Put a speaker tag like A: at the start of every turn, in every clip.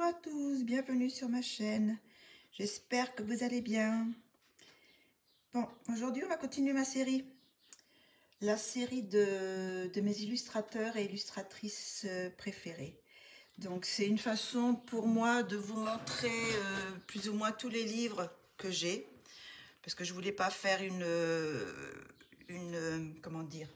A: Bonjour à tous, bienvenue sur ma chaîne. J'espère que vous allez bien. Bon, aujourd'hui on va continuer ma série. La série de mes illustrateurs et illustratrices préférés. Donc c'est une façon pour moi de vous montrer plus ou moins tous les livres que j'ai. Parce que je voulais pas faire comment dire,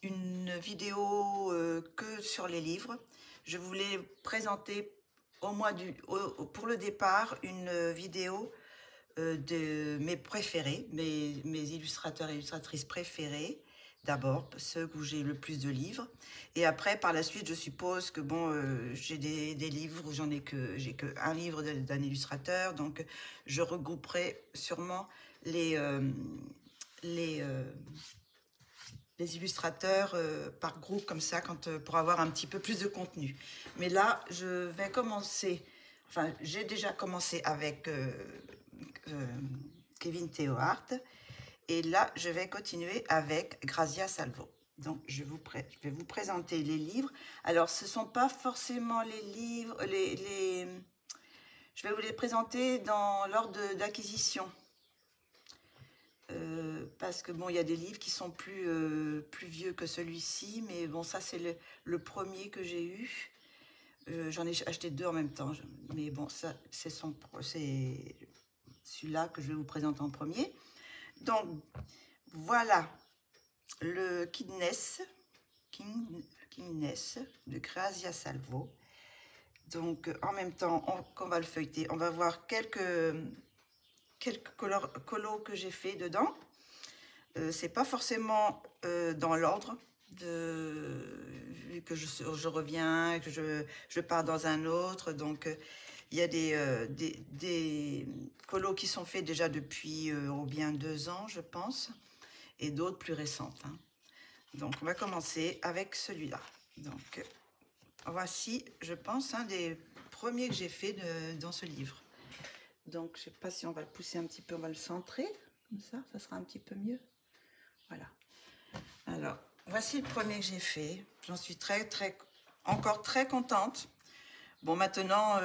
A: une vidéo que sur les livres. Je voulais présenter pour le départ une vidéo de mes préférés, mes illustrateurs et illustratrices préférés. D'abord, ceux où j'ai le plus de livres. Et après, par la suite, je suppose que bon, j'ai des livres où j'ai que un livre d'un illustrateur. Donc, je regrouperai sûrement les illustrateurs par groupe comme ça pour avoir un petit peu plus de contenu. Mais là, je vais commencer, enfin j'ai déjà commencé avec Kevin Theohart et là je vais continuer avec Grazia Salvo. Donc je vais vous présenter les livres. Alors ce ne sont pas forcément les livres, je vais vous les présenter dans l'ordre d'acquisition. Parce que bon, il y a des livres qui sont plus vieux que celui-ci, mais bon, ça c'est le premier que j'ai eu. J'en ai acheté deux en même temps, mais bon, ça c'est celui-là que je vais vous présenter en premier. Donc voilà le Kingness de Grazia Salvo. Donc en même temps qu'on va le feuilleter, on va voir quelques colos que j'ai fait dedans. C'est pas forcément dans l'ordre, vu que je reviens et que je pars dans un autre. Donc il y a des colos qui sont faits déjà depuis bien 2 ans, je pense, et d'autres plus récentes, hein. Donc on va commencer avec celui-là. Donc voici, je pense, un des premiers que j'ai fait dans ce livre. Donc je sais pas si on va le pousser un petit peu, on va le centrer comme ça sera un petit peu mieux. Voilà. Alors voici le premier que j'ai fait. J'en suis encore très contente. Bon, maintenant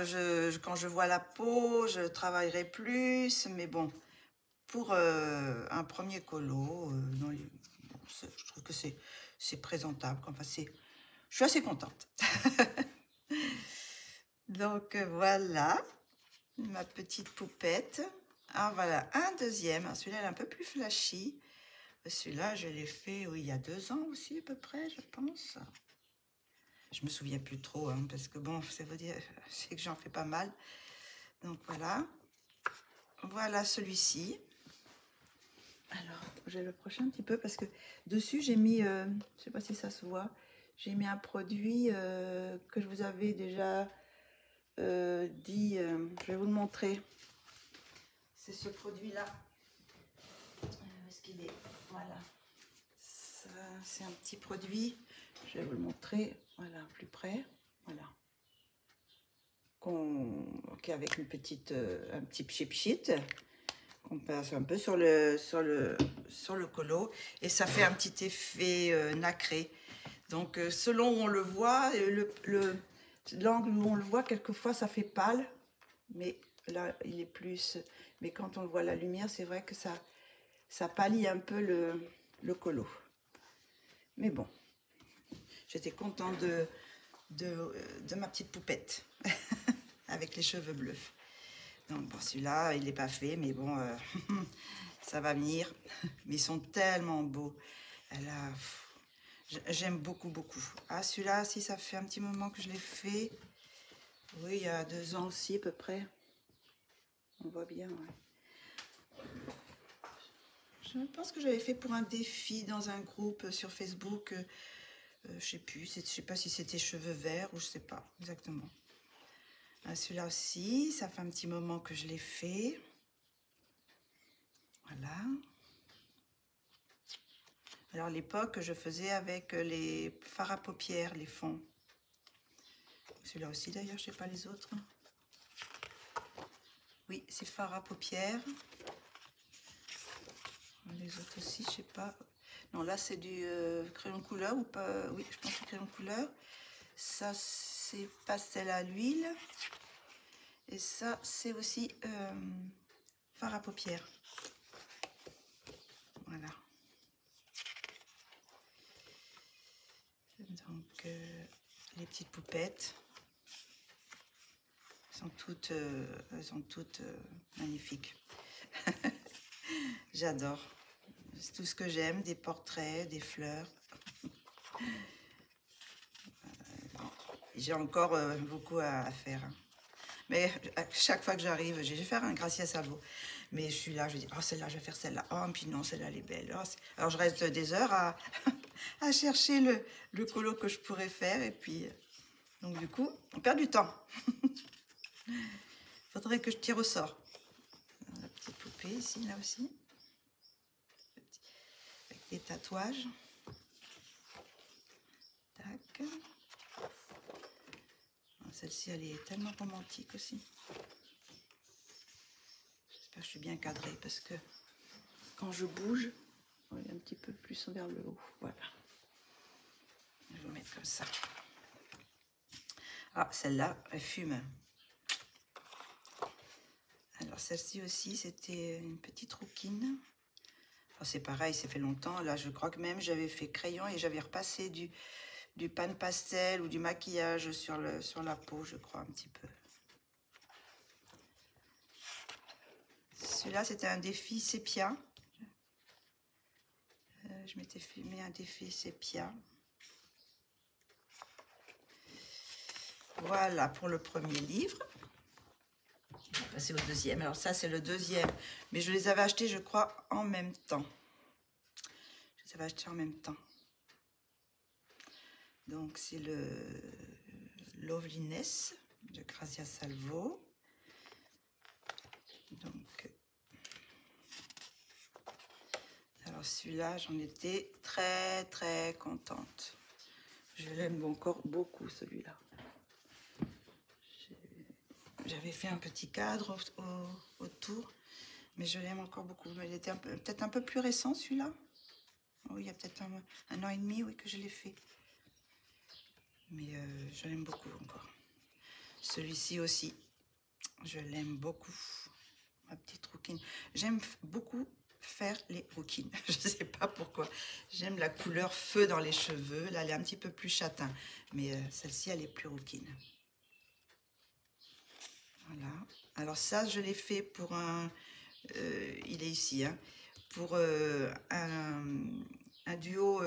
A: quand je vois la peau, je travaillerai plus, mais bon, pour un premier colo, je trouve que c'est présentable. Enfin, je suis assez contente. Donc voilà ma petite poupette. Ah voilà, un deuxième. Celui-là est un peu plus flashy. Celui-là, je l'ai fait il y a 2 ans aussi à peu près, je pense. Je me souviens plus trop, hein, parce que bon, ça veut dire, c'est que j'en fais pas mal. Donc voilà. Voilà celui-ci. Alors, j'ai le prochain un petit peu parce que dessus, j'ai mis, je sais pas si ça se voit, j'ai mis un produit que je vous avais déjà dit, je vais vous le montrer. C'est ce produit-là. Où est-ce qu'il est? Voilà. C'est un petit produit. Je vais vous le montrer. Voilà, plus près. Voilà. Qui est avec un petit pchit qu'on passe un peu sur le colo. Et ça fait un petit effet nacré. Donc, selon où on le voit, l'angle où on le voit, quelquefois, ça fait pâle. Mais là, il est plus... Mais quand on le voit à la lumière, c'est vrai que ça pâlit un peu le colo. Mais bon, j'étais contente de ma petite poupette avec les cheveux bleus. Donc bon, celui-là, il n'est pas fait, mais bon, ça va venir. Mais ils sont tellement beaux. J'aime beaucoup, beaucoup. Ah, celui-là, si ça fait un petit moment que je l'ai fait. Oui, il y a 2 ans aussi, à peu près. On voit bien, ouais. Je pense que j'avais fait pour un défi dans un groupe sur Facebook. Je sais plus, je sais pas si c'était cheveux verts ou je sais pas exactement. Celui-là aussi, ça fait un petit moment que je l'ai fait. Voilà. Alors à l'époque, je faisais avec les fards à paupières, les fonds. Celui-là aussi d'ailleurs, je sais pas les autres. Oui, c'est fard à paupières. Les autres aussi, je sais pas. Non, là c'est du crayon couleur ou pas. Oui, je pense que c'est crayon couleur. Ça c'est pastel à l'huile. Et ça, c'est aussi fard à paupières. Voilà. Donc, les petites poupettes sont toutes, magnifiques. J'adore. C'est tout ce que j'aime, des portraits, des fleurs. J'ai encore beaucoup à faire. Hein. Mais à chaque fois que j'arrive, je vais faire un Gracia Salvo. Mais je suis là, je dis, oh celle-là, je vais faire celle-là. Oh, puis non, celle-là, elle est belle. Oh, alors je reste des heures à chercher le colo que je pourrais faire. Et puis, donc du coup, on perd du temps. Faudrait que je tire au sort. La petite poupée ici, là aussi. Avec des tatouages. Tac. Celle-ci, elle est tellement romantique aussi. J'espère que je suis bien cadrée parce que quand je bouge, on est un petit peu plus vers le haut. Voilà. Je vais vous mettre comme ça. Ah, celle-là, elle fume. Alors, celle-ci aussi, c'était une petite rouquine. Oh, c'est pareil, ça fait longtemps. Là, je crois que même j'avais fait crayon et j'avais repassé du pan pastel ou du maquillage sur la peau, je crois, un petit peu. Celui-là, c'était un défi sépia. Je m'étais filmé un défi sépia. Voilà pour le premier livre. On va passer au deuxième. Alors ça, c'est le deuxième. Mais je les avais achetés, je crois, en même temps. Je les avais achetés en même temps. Donc, c'est le Loveliness de Gracia Salvo. Donc, alors celui-là, j'en étais très, très contente. Je l'aime encore beaucoup, celui-là. J'avais fait un petit cadre autour, mais je l'aime encore beaucoup. Mais il était peut-être un peu plus récent, celui-là. Oui, il y a peut-être un an et demi, oui, que je l'ai fait. Mais je l'aime beaucoup encore. Celui-ci aussi, je l'aime beaucoup. Ma petite rouquine. J'aime beaucoup faire les rouquines. Je ne sais pas pourquoi. J'aime la couleur feu dans les cheveux. Là, elle est un petit peu plus châtain. Mais celle-ci, elle est plus rouquine. Voilà. Alors ça, je l'ai fait pour un... il est ici, hein, pour un duo,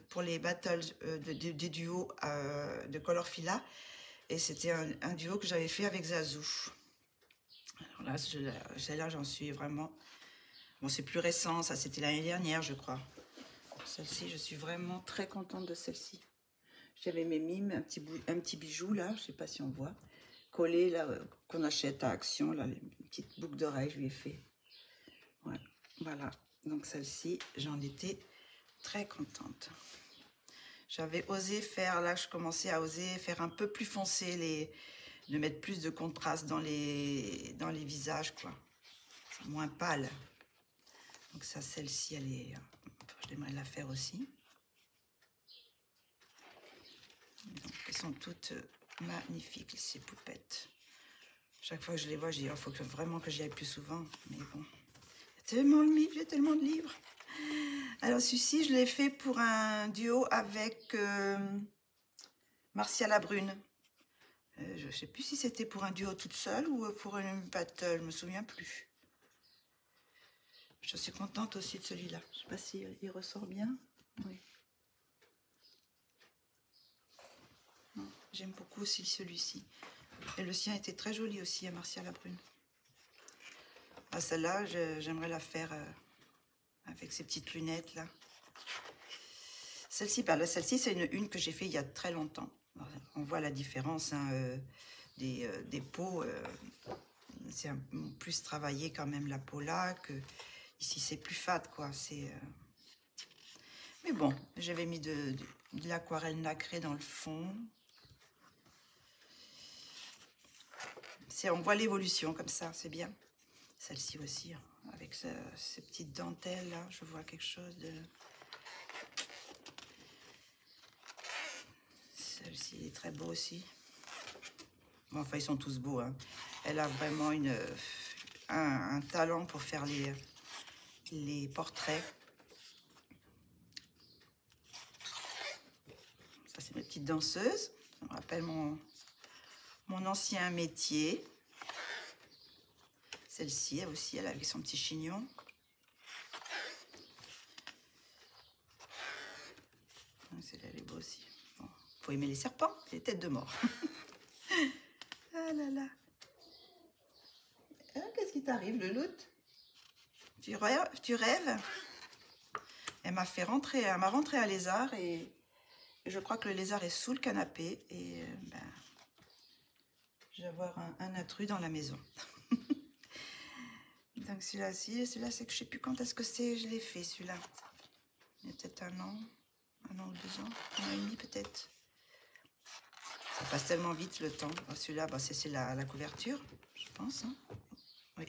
A: pour les battles des duos de Colorfila. Et c'était un duo que j'avais fait avec Zazou. Alors là, celle-là, j'en suis vraiment... Bon, c'est plus récent, ça c'était l'année dernière, je crois. Celle-ci, je suis vraiment très contente de celle-ci. J'avais mes mimes, un petit bijou là, je sais pas si on voit, collé là, qu'on achète à Action, là, les petites boucles d'oreilles, je lui ai fait. Ouais, voilà. Donc celle-ci, j'en étais très contente. J'avais osé faire, là, je commençais à oser faire un peu plus foncé, de mettre plus de contraste dans les visages, quoi. Moins pâle. Donc ça, celle-ci, elle est... J'aimerais la faire aussi. Donc, elles sont toutes magnifiques, ces poupettes. Chaque fois que je les vois, je dis, il faut vraiment que j'y aille plus souvent. Mais bon, j'ai tellement de livres. Alors, celui-ci, je l'ai fait pour un duo avec Marcia Labrune. Je ne sais plus si c'était pour un duo toute seule ou pour une battle, je ne me souviens plus. Je suis contente aussi de celui-là. Je ne sais pas s'il ressort bien. Oui. J'aime beaucoup aussi celui-ci. Et le sien était très joli aussi à Marcia Labrune. Ah, celle-là, j'aimerais la faire avec ces petites lunettes là. Celle-ci, celle-ci, c'est une que j'ai fait il y a très longtemps. Alors, on voit la différence hein, des peaux. C'est plus travaillé quand même la peau là que ici c'est plus fade quoi. Mais bon, j'avais mis de l'aquarelle nacrée dans le fond. On voit l'évolution comme ça, c'est bien. Celle-ci aussi, hein, avec ces petites dentelles là, je vois quelque chose de... Celle-ci est très beau aussi. Bon, enfin, ils sont tous beaux, hein. Elle a vraiment un talent pour faire les portraits. Ça, c'est mes petites danseuses. Ça me rappelle mon ancien métier. Celle-ci, elle aussi, elle a avec son petit chignon. Celle-là, elle est beau aussi. Bon, faut aimer les serpents, les têtes de mort. Ah là là. Ah, qu'est-ce qui t'arrive, le loot? Tu rêves? Elle m'a rentré un lézard et je crois que le lézard est sous le canapé et ben, je vais avoir un intrus dans la maison. Donc celui-là, celui-là, c'est que je sais plus quand est-ce que c'est, je l'ai fait celui-là. Il y a peut-être un an ou 2 ans, 1 an et demi peut-être. Ça passe tellement vite le temps. Celui-là, bah, c'est la couverture, je pense. Hein. Oui,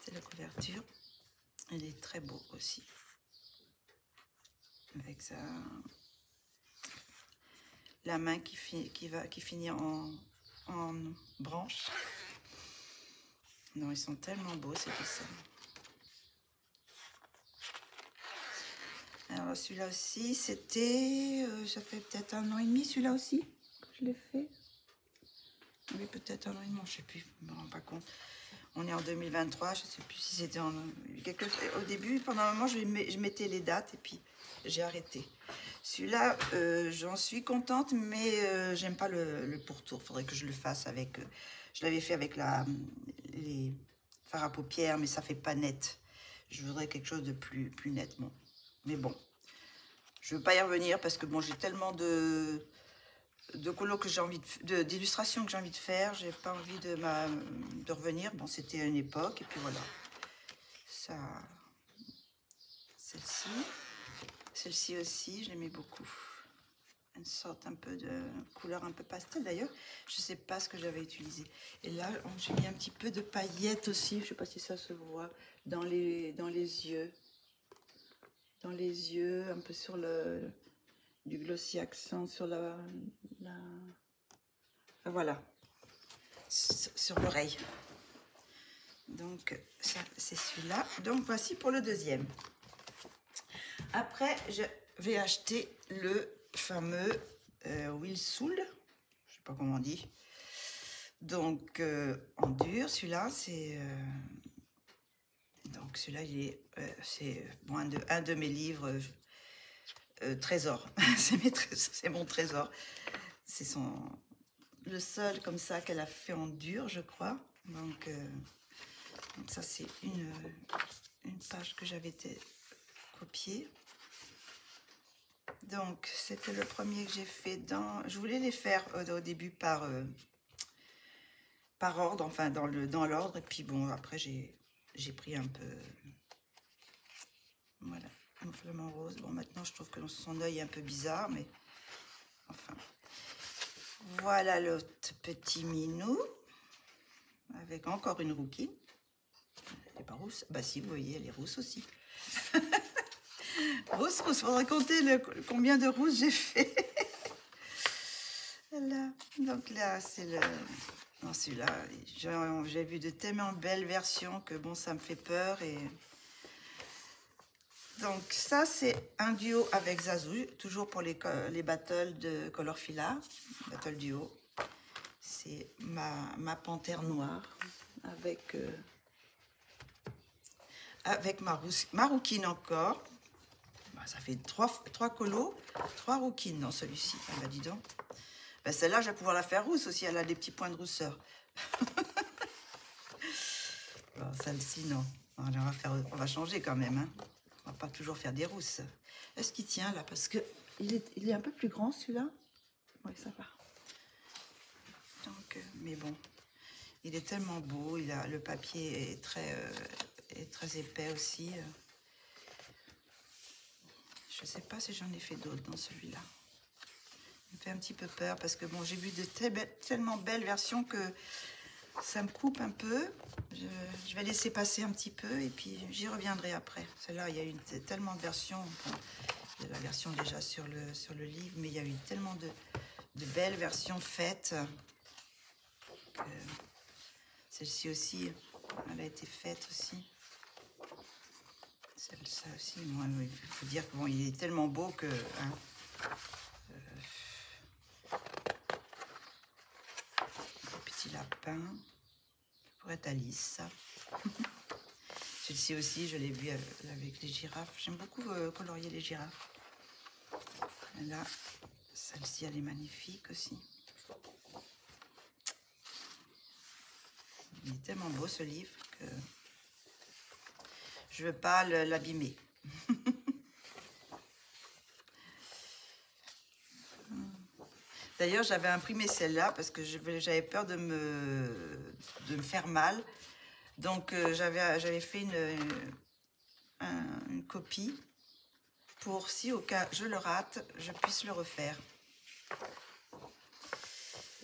A: c'est la couverture. Il est très beau aussi. Avec ça, la main qui finit en branche. Non, ils sont tellement beaux ces dessins. Alors celui-là aussi, c'était, ça fait peut-être 1 an et demi celui-là aussi que je l'ai fait. Oui, peut-être 1 an et demi, je ne sais plus, je ne me rends pas compte. On est en 2023, je ne sais plus si c'était au début, pendant un moment, je mettais les dates et puis j'ai arrêté. Celui-là, j'en suis contente, mais j'aime pas le pourtour. Il faudrait que je le fasse avec... je l'avais fait avec les fards à paupières, mais ça fait pas net. Je voudrais quelque chose de plus net. Bon. Mais bon, je veux pas y revenir parce que bon, j'ai tellement de colos que j'ai envie d'illustrations que j'ai envie de faire. J'ai pas envie de revenir. Bon, c'était à une époque et puis voilà. Ça, celle-ci aussi, je l'aimais beaucoup. Une sorte un peu de couleur un peu pastel d'ailleurs. Je sais pas ce que j'avais utilisé. Et là, j'ai mis un petit peu de paillettes aussi. Je sais pas si ça se voit dans les yeux. Dans les yeux, un peu sur du glossy accent sur enfin, voilà, sur l'oreille. Donc ça, c'est celui-là. Donc voici pour le deuxième. Après, je vais acheter le fameux Wilsoul, je sais pas comment on dit. Donc en dur, celui-là, c'est donc celui-là, c'est bon, un de mes livres trésor. C'est mon trésor. C'est le seul comme ça qu'elle a fait en dur, je crois. Donc ça, c'est une page que j'avais copiée. Donc, c'était le premier que j'ai fait je voulais les faire au début par ordre, enfin dans l'ordre. Et puis bon, après, j'ai pris un peu... Voilà, un flamant rose. Bon, maintenant, je trouve que son œil est un peu bizarre, mais... Enfin... Voilà l'autre petit minou. Avec encore une rouquine. Elle n'est pas rousse. Bah si, vous voyez, elle est rousse aussi. Rousse, faudrait compter combien de rousses j'ai fait. Voilà. Donc là, c'est le... Non, celui-là, j'ai vu de tellement belles versions que bon, ça me fait peur. Et donc ça, c'est un duo avec Zazu, toujours pour les battles de Color Fila, battle duo. C'est ma panthère noire avec ma rouquine encore. Bah, ça fait 3 colos, 3 rouquines dans celui-ci. Ah bah dis donc. Bah, celle-là, je vais pouvoir la faire rousse aussi. Elle a des petits points de rousseur. Bon, celle-ci, non. On va changer quand même. Hein. On va pas toujours faire des rousses. Est-ce qu'il tient là? Parce que il est un peu plus grand celui-là. Oui, ça va. Donc, mais bon, il est tellement beau. Le papier est très épais aussi. Je sais pas si j'en ai fait d'autres dans celui-là. Il me fait un petit peu peur parce que bon, j'ai vu de tellement belles versions que ça me coupe un peu. Je vais laisser passer un petit peu et puis j'y reviendrai après. Celle-là, il y a eu tellement de versions. Bon, il y a la version déjà sur le livre, mais il y a eu tellement de belles versions faites. celle-ci aussi, elle a été faite aussi. Ça aussi, moi, il faut dire que bon, il est tellement beau que... Hein, petit lapin, pour être Alice, ça. Celle-ci aussi, je l'ai vue avec les girafes. J'aime beaucoup colorier les girafes. Et là, celle-ci, elle est magnifique aussi. Il est tellement beau ce livre que je ne veux pas l'abîmer. D'ailleurs, j'avais imprimé celle-là parce que j'avais peur de me faire mal. Donc, j'avais fait une copie pour, si au cas je le rate, je puisse le refaire.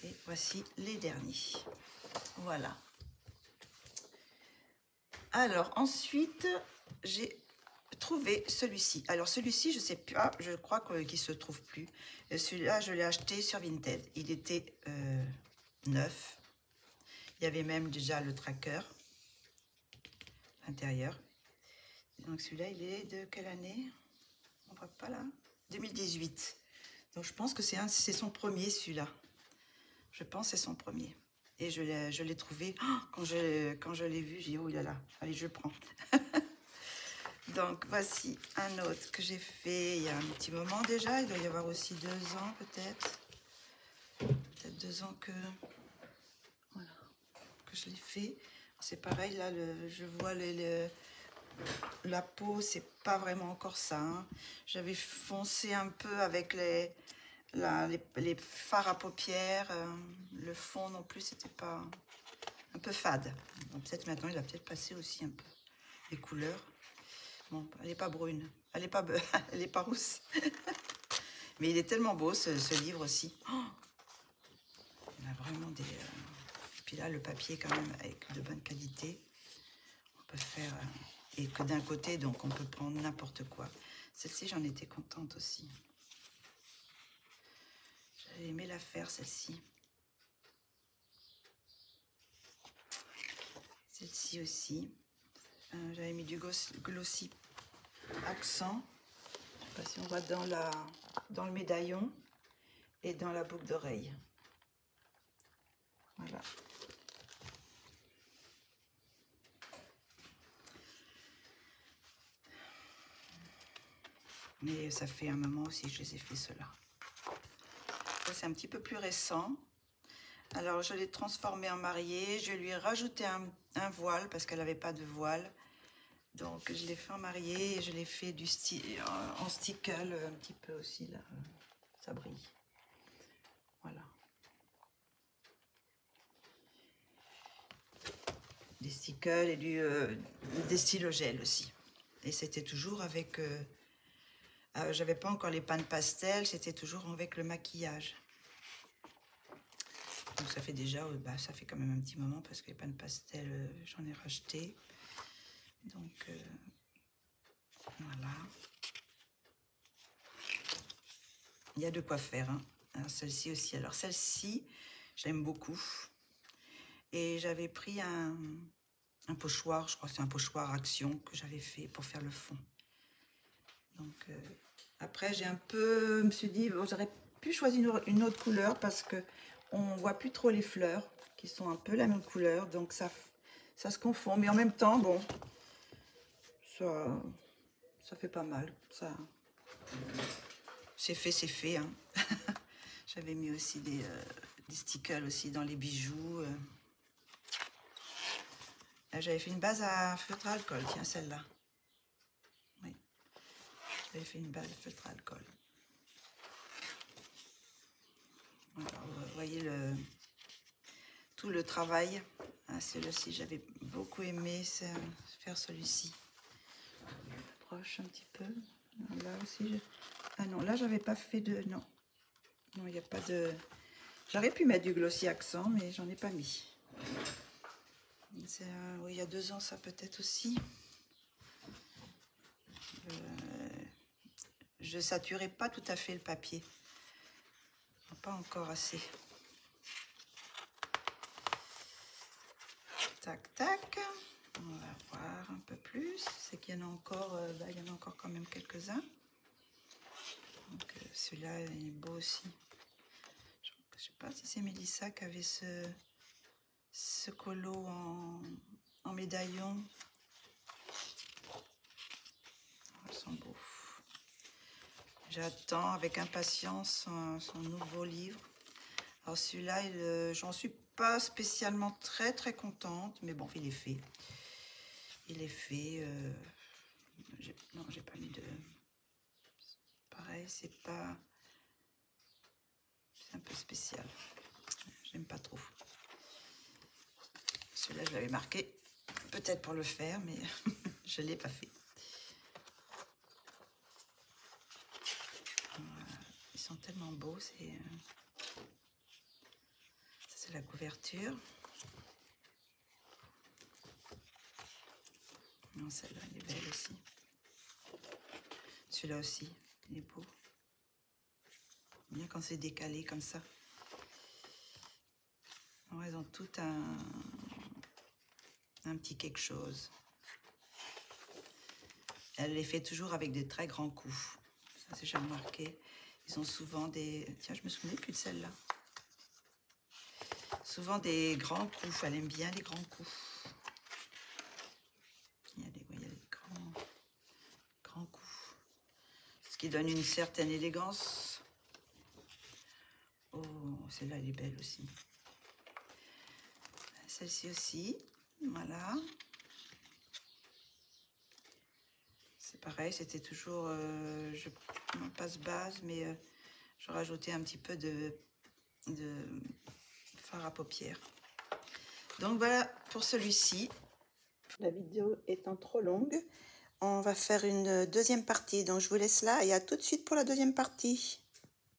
A: Et voici les derniers. Voilà. Alors, ensuite, j'ai trouvé celui-ci. Alors, celui-ci, je sais plus. Ah, je crois qu'il se trouve plus. Celui-là, je l'ai acheté sur Vinted. Il était neuf. Il y avait même déjà le tracker à l'intérieur. Donc, celui-là, il est de quelle année? On voit pas là. 2018. Donc, je pense que c'est son premier, celui-là. Je pense que c'est son premier. Et je l'ai trouvé. Oh, quand je l'ai vu, j'ai dit, oh là là, allez, je le prends. Donc, voici un autre que j'ai fait il y a un petit moment déjà. Il doit y avoir aussi 2 ans, peut-être. Peut-être 2 ans voilà, que je l'ai fait. C'est pareil, là, je vois la peau, c'est pas vraiment encore ça. Hein. J'avais foncé un peu avec les fards à paupières. Le fond non plus, c'était pas... un peu fade. Peut-être maintenant, il a peut-être passé aussi un peu les couleurs. Bon, elle n'est pas brune, elle n'est pas, elle est pas rousse. Mais il est tellement beau, ce livre aussi. Oh, il a vraiment des... Puis là, le papier quand même avec de bonne qualité. On peut faire... Et que d'un côté, donc, on peut prendre n'importe quoi. Celle-ci, j'en étais contente aussi. J'avais aimé la faire, celle-ci. Celle-ci aussi. J'avais mis du glossy accent. Je ne sais pas si on voit dans le médaillon et dans la boucle d'oreille. Voilà. Mais ça fait un moment aussi que je les ai fait ceux-là. C'est un petit peu plus récent. Alors, je l'ai transformé en mariée. Je lui ai rajouté un voile parce qu'elle n'avait pas de voile. Donc, je l'ai fait en mariée et je l'ai fait en stickle un petit peu aussi. Là, ça brille. Voilà. Des stickles et des stylogels aussi. Et c'était toujours avec... j'avais pas encore les pans pastel, c'était toujours avec le maquillage. Donc ça fait déjà, ça fait quand même un petit moment parce que les pans pastel, j'en ai racheté. Donc voilà. Il y a de quoi faire. Hein. Alors celle-ci aussi. Alors celle-ci, j'aime beaucoup. Et j'avais pris un pochoir, je crois que c'est un pochoir Action que j'avais fait pour faire le fond. Donc après j'ai je me suis dit, bon, j'aurais pu choisir une autre couleur parce que on voit plus trop les fleurs qui sont un peu la même couleur, donc ça se confond. Mais en même temps, bon, ça fait pas mal. Ça, c'est fait. Hein. J'avais mis aussi des stickers aussi dans les bijoux. J'avais fait une base à feutre à alcool, tiens, celle-là. Oui, j'avais fait une base à feutre à alcool. Alors, vous voyez tout le travail. Ah, celui-ci, j'avais beaucoup aimé faire celui-ci. Proche un petit peu. Là aussi, ah non, là, j'avais pas fait de... Non, il n'y a pas de... J'aurais pu mettre du glossy accent, mais j'en ai pas mis. Oui, il y a 2 ans, ça peut-être aussi. Je saturais pas tout à fait le papier. Pas encore assez. tac, tac. On va voir un peu plus. C'est qu'il y en a encore, il y en a encore quand même quelques-uns. Donc celui-là il est beau aussi. Je ne sais pas si c'est Mélissa qui avait ce colo en médaillon. Ils sont beaux. J'attends avec impatience son nouveau livre. Alors celui-là, j'en suis pas spécialement très contente, mais bon, il est fait. Il est fait. Non, j'ai pas mis de... Pareil, c'est pas... C'est un peu spécial. J'aime pas trop. Celui-là, je l'avais marqué, peut-être pour le faire, mais je l'ai pas fait. Ils sont tellement beaux, c'est... Ça, c'est la couverture. Non, celle-là, elle est belle aussi. Celui-là aussi, il est beau. Bien quand c'est décalé comme ça. Alors, elles ont tout un petit quelque chose. Elle les fait toujours avec des très grands coups. Ça, c'est jamais marqué. Ils ont souvent des... Tiens, je me souvenais plus de celle-là. Souvent des grands coups. Elle aime bien les grands coups. Il y a des grands coups. Ce qui donne une certaine élégance. Oh, celle-là, elle est belle aussi. Celle-ci aussi. Voilà. C'est pareil, c'était toujours... je passe base, mais je rajoutais un petit peu de fard à paupières. Donc voilà pour celui-ci. La vidéo étant trop longue, on va faire une deuxième partie. Donc je vous laisse là et à tout de suite pour la deuxième partie.